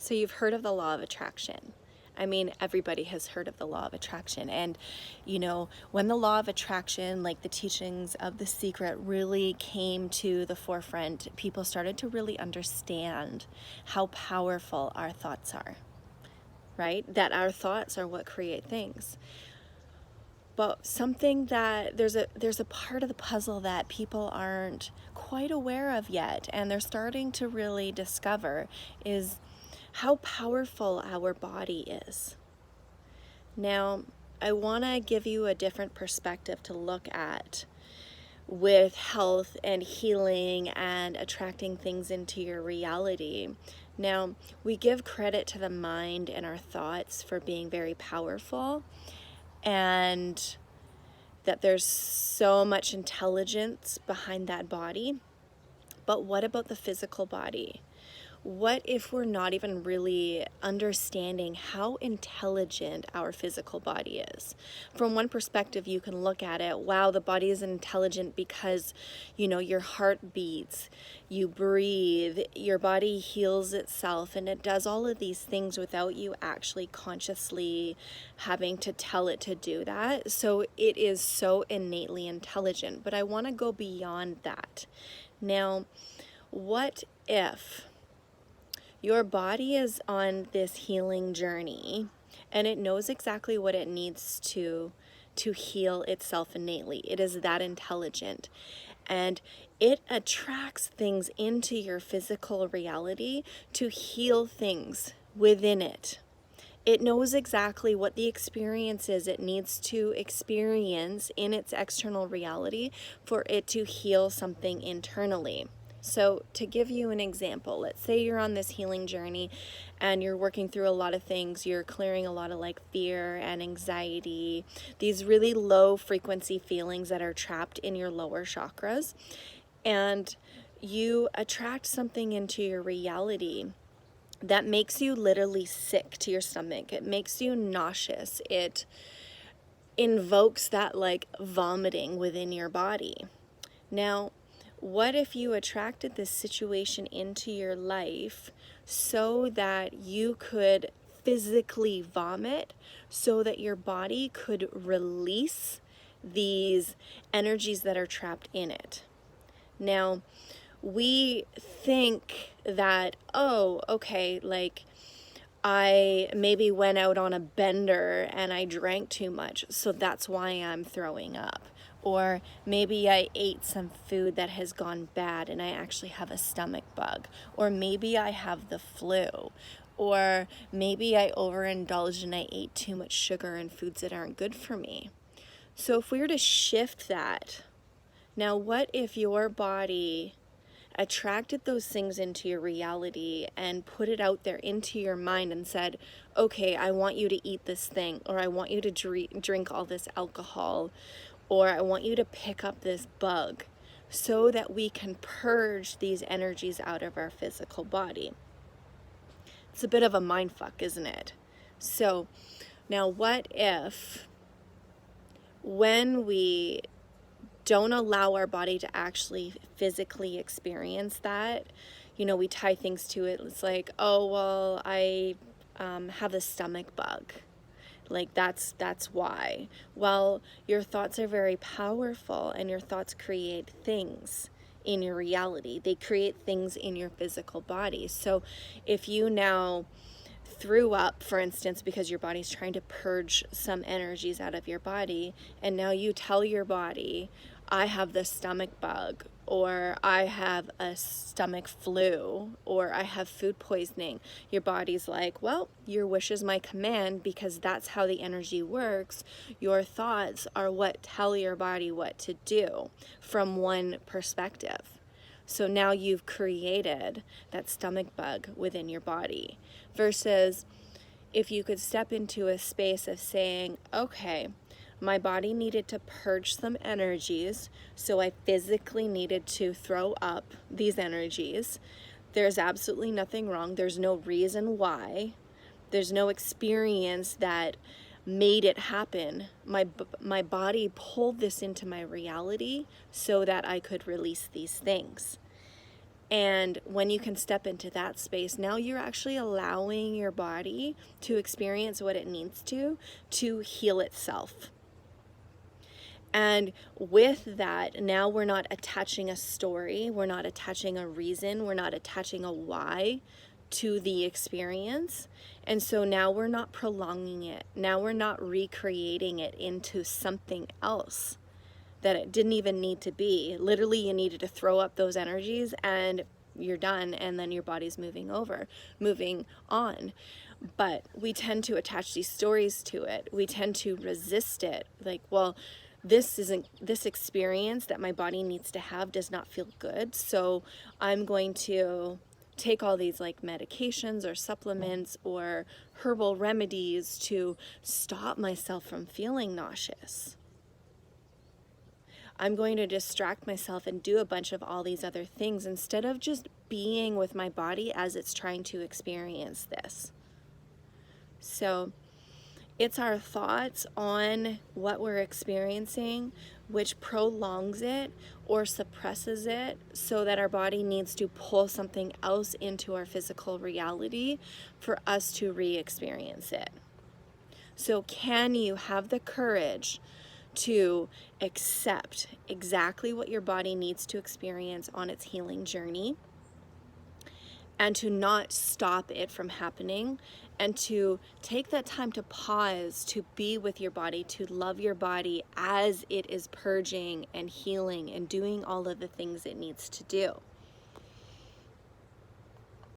So you've heard of the law of attraction. I mean, everybody has heard of the law of attraction. And, you know, when the law of attraction, like the teachings of The Secret, really came to the forefront, people started to really understand how powerful our thoughts are, right? That our thoughts are what create things. But something that there's a part of the puzzle that people aren't quite aware of yet, and they're starting to really discover, is how powerful our body is. Now, I want to give you a different perspective to look at with health and healing and attracting things into your reality. Now, we give credit to the mind and our thoughts for being very powerful, and that there's so much intelligence behind that body. But what about the physical body? What if we're not even really understanding how intelligent our physical body is? From one perspective, you can look at it, wow, the body is intelligent because, you know, your heart beats, you breathe, your body heals itself, and it does all of these things without you actually consciously having to tell it to do that. So it is so innately intelligent. But I want to go beyond that. Now, what if your body is on this healing journey and it knows exactly what it needs to heal itself innately? It is that intelligent, and it attracts things into your physical reality to heal things within it. It knows exactly what the experience is it needs to experience in its external reality for it to heal something internally. So to give you an example, let's say you're on this healing journey and you're working through a lot of things. You're clearing a lot of like fear and anxiety, these really low frequency feelings that are trapped in your lower chakras. And you attract something into your reality that makes you literally sick to your stomach. It makes you nauseous. It invokes that like vomiting within your body. Now, what if you attracted this situation into your life so that you could physically vomit, so that your body could release these energies that are trapped in it? Now, we think that, oh, okay, like I maybe went out on a bender and I drank too much, so that's why I'm throwing up. Or maybe I ate some food that has gone bad and I actually have a stomach bug. Or maybe I have the flu. Or maybe I overindulged and I ate too much sugar and foods that aren't good for me. So if we were to shift that, now what if your body attracted those things into your reality and put it out there into your mind and said, okay, I want you to eat this thing, or I want you to drink all this alcohol, or I want you to pick up this bug, so that we can purge these energies out of our physical body? It's a bit of a mind fuck, isn't it? So now what if when we don't allow our body to actually physically experience that, you know, we tie things to it. It's like, oh, well, I have a stomach bug. Like that's why. Well, your thoughts are very powerful, and your thoughts create things in your reality. They create things in your physical body. So if you now threw up, for instance, because your body's trying to purge some energies out of your body, and now you tell your body, I have the stomach bug, or I have a stomach flu, or I have food poisoning. Your body's like, well, your wish is my command, because that's how the energy works. Your thoughts are what tell your body what to do from one perspective. So now you've created that stomach bug within your body. Versus if you could step into a space of saying, okay, my body needed to purge some energies, so I physically needed to throw up these energies. There's absolutely nothing wrong. There's no reason why. There's no experience that made it happen. My body pulled this into my reality so that I could release these things. And when you can step into that space, now you're actually allowing your body to experience what it needs to heal itself. And with that, now we're not attaching a story, we're not attaching a reason, we're not attaching a why to the experience. And so now we're not prolonging it. Now we're not recreating it into something else that it didn't even need to be. Literally, you needed to throw up those energies and you're done, and then your body's moving on. But we tend to attach these stories to it. We tend to resist it. Like, well, this experience that my body needs to have does not feel good, so I'm going to take all these like medications or supplements or herbal remedies to stop myself from feeling nauseous. I'm going to distract myself and do a bunch of all these other things instead of just being with my body as it's trying to experience this. So it's our thoughts on what we're experiencing which prolongs it or suppresses it, so that our body needs to pull something else into our physical reality for us to re-experience it. So can you have the courage to accept exactly what your body needs to experience on its healing journey, and to not stop it from happening, and to take that time to pause, to be with your body, to love your body as it is purging and healing and doing all of the things it needs to do?